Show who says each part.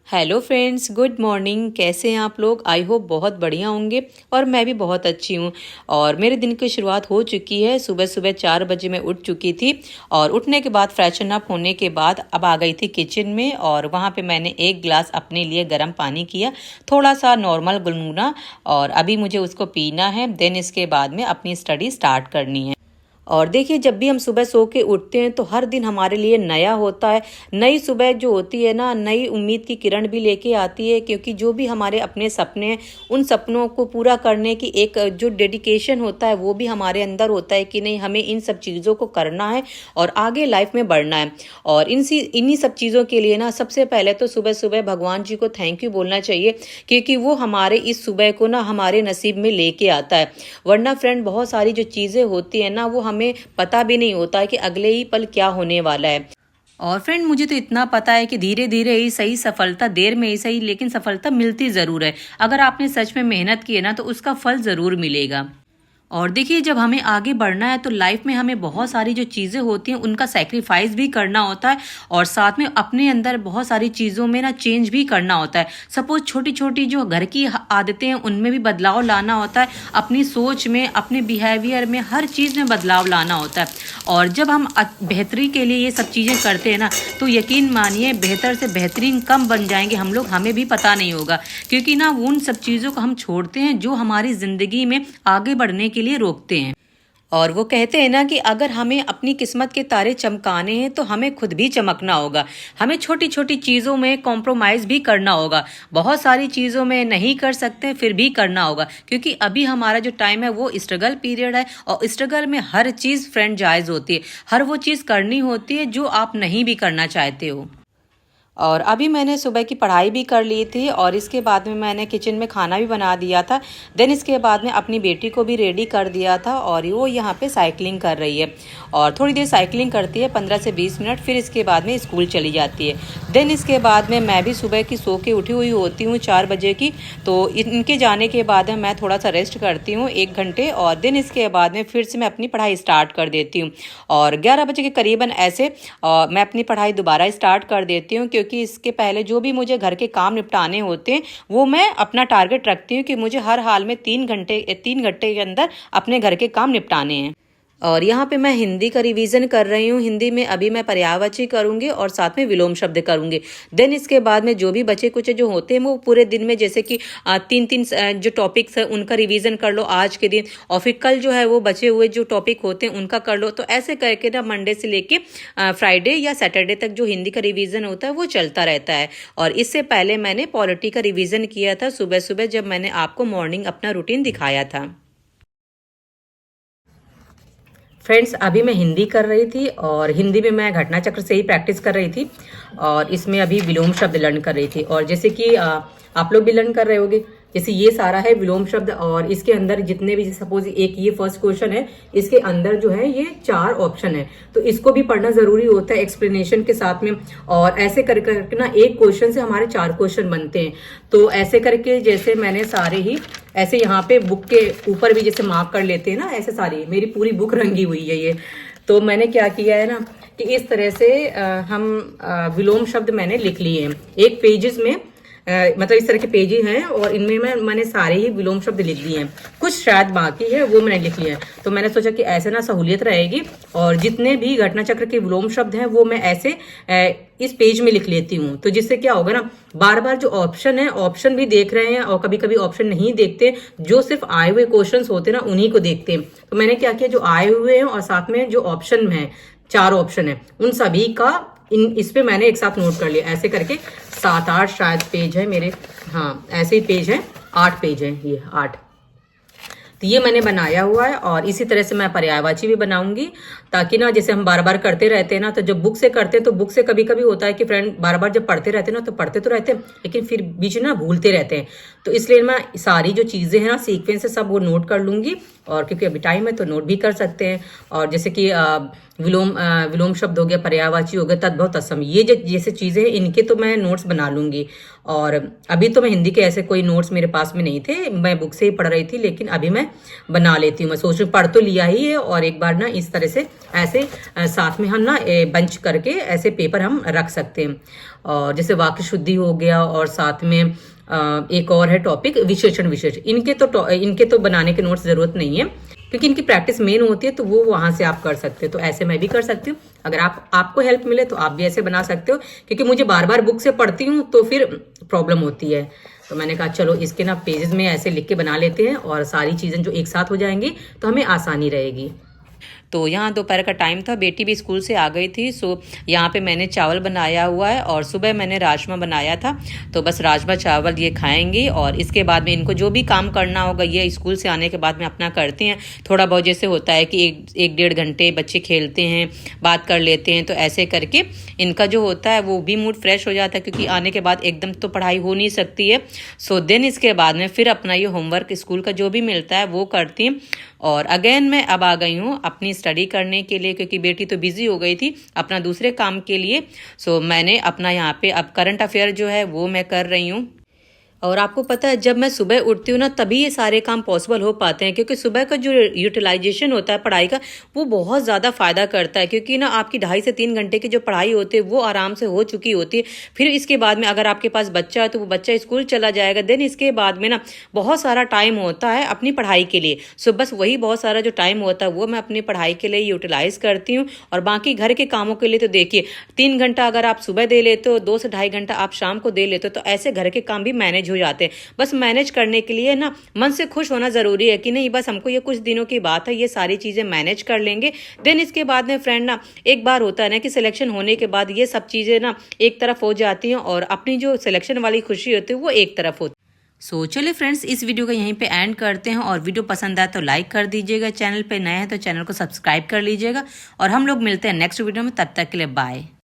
Speaker 1: Hello friends, good morning. कैसे हैं आप लोग? आई होप बहुत बढ़िया होंगे और मैं भी बहुत अच्छी हूँ। और मेरे दिन की शुरुआत हो चुकी है। सुबह सुबह 4 बजे मैं उठ चुकी थी और उठने के बाद फ्रेशन अप होने के बाद अब आ गई थी किचन में और वहाँ पे मैंने एक गिलास अपने लिए गर्म पानी किया, थोड़ा सा नॉर्मल गुनगुना, और अभी मुझे उसको पीना है। देन इसके बाद में अपनी स्टडी स्टार्ट करनी है। और देखिए, जब भी हम सुबह सो के उठते हैं तो हर दिन हमारे लिए नया होता है। नई सुबह जो होती है ना, नई उम्मीद की किरण भी लेके आती है, क्योंकि जो भी हमारे अपने सपने हैं उन सपनों को पूरा करने की एक जो डेडिकेशन होता है वो भी हमारे अंदर होता है कि नहीं, हमें इन सब चीज़ों को करना है और आगे लाइफ में बढ़ना है। और इन्हीं सब चीज़ों के लिए ना सबसे पहले तो सुबह सुबह भगवान जी को थैंक यू बोलना चाहिए, क्योंकि वो हमारे इस सुबह को ना हमारे नसीब में लेके आता है। वरना फ्रेंड, बहुत सारी जो चीज़ें होती है ना, वो हमें पता भी नहीं होता है कि अगले ही पल क्या होने वाला है। और फ्रेंड, मुझे तो इतना पता है कि धीरे धीरे ही सही, सफलता देर में ही सही, लेकिन सफलता मिलती ज़रूर है। अगर आपने सच में मेहनत की है ना तो उसका फल ज़रूर मिलेगा। और देखिए, जब हमें आगे बढ़ना है तो लाइफ में हमें बहुत सारी जो चीज़ें होती हैं उनका सेक्रीफाइस भी करना होता है और साथ में अपने अंदर बहुत सारी चीज़ों में ना चेंज भी करना होता है। सपोज छोटी छोटी जो घर की आदतें हैं उनमें भी बदलाव लाना होता है, अपनी सोच में, अपने बिहेवियर में, हर चीज़ में बदलाव लाना होता है। और जब हम बेहतरी के लिए ये सब चीज़ें करते हैं ना, तो यकीन मानिए बेहतर से बेहतरीन कम बन जाएंगे हम लोग, हमें भी पता नहीं होगा, क्योंकि ना उन सब चीज़ों को हम छोड़ते हैं जो हमारी ज़िंदगी में आगे बढ़ने के लिए रोकते हैं। और वो कहते हैं ना कि अगर हमें अपनी किस्मत के तारे चमकाने हैं तो हमें खुद भी चमकना होगा। हमें छोटी छोटी चीज़ों में कॉम्प्रोमाइज़ भी करना होगा। बहुत सारी चीज़ों में नहीं कर सकते, फिर भी करना होगा, क्योंकि अभी हमारा जो टाइम है वो स्ट्रगल पीरियड है। और स्ट्रगल में हर चीज़ फ्रेंड जायज़ होती है। हर वो चीज़ करनी होती है जो आप नहीं भी करना चाहते हो। और अभी मैंने सुबह की पढ़ाई भी कर ली थी और इसके बाद में मैंने किचन में खाना भी बना दिया था। देन इसके बाद में अपनी बेटी को भी रेडी कर दिया था और वो यहाँ पे साइकिलिंग कर रही है। और थोड़ी देर साइकिलिंग करती है, 15 से 20 मिनट, फिर इसके बाद में स्कूल चली जाती है। देन इसके बाद में मैं भी सुबह की सो के उठी हुई होती हूँ 4 बजे की। तो इनके जाने के बाद में मैं थोड़ा सा रेस्ट करती हूँ 1 घंटे, और देन इसके बाद में फिर से मैं अपनी पढ़ाई स्टार्ट कर देती हूँ। और 11 बजे के करीबन ऐसे मैं अपनी पढ़ाई दोबारा स्टार्ट कर देती हूँ, क्योंकि इसके पहले जो भी मुझे घर के काम निपटाने होते हैं वो मैं अपना टारगेट रखती हूँ कि मुझे हर हाल में 3 घंटे के अंदर अपने घर के काम निपटाने हैं। और यहाँ पे मैं हिंदी का रिवीजन कर रही हूँ। हिंदी में अभी मैं पर्यायवाची करूँगी और साथ में विलोम शब्द करूँगी। देन इसके बाद में जो भी बचे कुछ जो होते हैं वो पूरे दिन में, जैसे कि 3-3 जो टॉपिक्स है उनका रिवीजन कर लो आज के दिन, और फिर कल जो है वो बचे हुए जो टॉपिक होते हैं उनका कर लो। तो ऐसे करके ना मंडे से लेके फ्राइडे या सैटरडे तक जो हिंदी का रिवीजन होता है वो चलता रहता है। और इससे पहले मैंने पॉलिटी का रिवीजन किया था सुबह सुबह, जब मैंने आपको मॉर्निंग अपना रूटीन दिखाया था। फ्रेंड्स, अभी मैं हिंदी कर रही थी और हिंदी में मैं घटना चक्र से ही प्रैक्टिस कर रही थी और इसमें अभी विलोम शब्द लर्न कर रही थी। और जैसे कि आप लोग भी लर्न कर रहे होगे, जैसे ये सारा है विलोम शब्द और इसके अंदर जितने भी, सपोज एक ये फर्स्ट क्वेश्चन है, इसके अंदर जो है ये 4 ऑप्शन है, तो इसको भी पढ़ना जरूरी होता है एक्सप्लेनेशन के साथ में। और ऐसे करके ना एक क्वेश्चन से हमारे 4 क्वेश्चन बनते हैं। तो ऐसे करके जैसे मैंने सारे ही ऐसे यहाँ पे बुक के ऊपर भी जैसे मार्क कर लेते हैं ना, ऐसे सारी मेरी पूरी बुक रंगी हुई है ये। तो मैंने क्या किया है ना कि इस तरह से हम विलोम शब्द मैंने लिख लिए हैं एक पेजेस में। मतलब इस तरह के पेजेस हैं और इनमें मैंने सारे ही विलोम शब्द लिख दिए हैं। कुछ शायद बाकी है वो मैंने लिख लिया है। तो मैंने सोचा कि ऐसे ना सहूलियत रहेगी और जितने भी घटना चक्र के विलोम शब्द हैं वो मैं ऐसे इस पेज में लिख लेती हूँ। तो जिससे क्या होगा ना, बार बार जो ऑप्शन है ऑप्शन भी देख रहे हैं और कभी कभी ऑप्शन नहीं देखते, जो सिर्फ आए हुए क्वेश्चन होते हैं ना उन्हीं को देखते हैं। तो मैंने क्या किया, जो आए हुए हैं और साथ में जो ऑप्शन है, 4 ऑप्शन है, उन सभी का इस पे मैंने एक साथ नोट कर लिया। ऐसे करके 7-8 शायद पेज है मेरे, हाँ ऐसे ही पेज है, 8 पेज है, ये 8। तो ये मैंने बनाया हुआ है और इसी तरह से मैं पर्यायवाची भी बनाऊंगी, ताकि ना जैसे हम बार बार करते रहते हैं ना, तो जब बुक से करते हैं तो बुक से कभी कभी होता है कि फ्रेंड बार बार जब पढ़ते रहते हैं ना, तो पढ़ते तो रहते हैं लेकिन फिर बीच में ना भूलते रहते हैं। तो इसलिए मैं सारी जो चीज़ें हैं ना सीक्वेंस से सब वो नोट कर लूंगी, और क्योंकि अभी टाइम है तो नोट भी कर सकते हैं। और जैसे कि विलोम शब्द हो गया, पर्यायवाची हो गया, तद्भव तत्सम, ये जैसे चीज़ें हैं इनके तो मैं नोट्स बना लूँगी। और अभी तो मैं हिंदी के ऐसे कोई नोट्स मेरे पास में नहीं थे, मैं बुक से ही पढ़ रही थी, लेकिन अभी मैं बना लेती हूँ। मैं सोच रही पढ़ तो लिया ही है, और एक बार ना इस तरह से ऐसे साथ में हम ना बंच करके ऐसे पेपर हम रख सकते हैं। और जैसे वाक्य शुद्धि हो गया, और साथ में एक और है टॉपिक विशेषण विशेष, इनके तो बनाने के नोट्स जरूरत नहीं है, क्योंकि इनकी प्रैक्टिस मेन होती है, तो वो वहां से आप कर सकते हो। तो ऐसे मैं भी कर सकती हूँ। अगर आपको हेल्प मिले तो आप भी ऐसे बना सकते हो, क्योंकि मुझे बार बार बुक से पढ़ती हूँ तो फिर प्रॉब्लम होती है। तो मैंने कहा चलो इसके ना पेजेस में ऐसे लिख के बना लेते हैं, और सारी चीजें जो एक साथ हो जाएंगी तो हमें आसानी रहेगी। तो यहाँ दोपहर का टाइम था, बेटी भी स्कूल से आ गई थी। सो यहाँ पे मैंने चावल बनाया हुआ है, और सुबह मैंने राजमा बनाया था। तो बस राजमा चावल ये खाएंगी, और इसके बाद में इनको जो भी काम करना होगा ये स्कूल से आने के बाद में अपना करते हैं। थोड़ा बहुत जैसे होता है कि एक डेढ़ घंटे बच्चे खेलते हैं, बात कर लेते हैं, तो ऐसे करके इनका जो होता है वो भी मूड फ्रेश हो जाता है, क्योंकि आने के बाद एकदम तो पढ़ाई हो नहीं सकती है। सो देन इसके बाद में फिर अपना ये होमवर्क स्कूल का जो भी मिलता है वो करती हैं। और अगेन मैं अब आ गई हूँ अपनी स्टडी करने के लिए, क्योंकि बेटी तो बिजी हो गई थी अपना दूसरे काम के लिए। सो मैंने अपना यहाँ पे अब करंट अफेयर जो है वो मैं कर रही हूँ। और आपको पता है जब मैं सुबह उठती हूँ ना तभी ये सारे काम पॉसिबल हो पाते हैं, क्योंकि सुबह का जो यूटिलाइजेशन होता है पढ़ाई का वो बहुत ज़्यादा फ़ायदा करता है, क्योंकि ना आपकी 2.5 से 3 घंटे की जो पढ़ाई होती है वो आराम से हो चुकी होती है। फिर इसके बाद में अगर आपके पास बच्चा है तो वो बच्चा स्कूल चला जाएगा, देन इसके बाद में ना बहुत सारा टाइम होता है अपनी पढ़ाई के लिए। सो बस वही बहुत सारा जो टाइम होता है वो मैं अपनी पढ़ाई के लिए यूटिलाइज़ करती हूँ। और बाकी घर के कामों के लिए तो देखिए 3 घंटा अगर आप सुबह दे लेते हो, 2 से 2.5 घंटा आप शाम को दे लेते हो, तो ऐसे घर के काम भी मैनेज हो जाते हैं। बस मैनेज करने के लिए ना मन से खुश होना जरूरी है कि नहीं बस हमको ये कुछ दिनों की बात है, ये सारी चीजें मैनेज कर लेंगे। देन इसके बाद में फ्रेंड ना एक बार होता है ना कि सिलेक्शन होने के बाद ये सब चीजें ना एक तरफ हो जाती हैं, और अपनी जो सिलेक्शन वाली खुशी होती है वो एक तरफ होती है। सो चलिए फ्रेंड्स, इस वीडियो को यहीं पे एंड करते हैं, और वीडियो पसंद आए तो लाइक कर दीजिएगा, चैनल पे नए हैं तो चैनल को सब्सक्राइब कर लीजिएगा, और हम लोग मिलते हैं नेक्स्ट वीडियो में। तब तक के लिए बाय।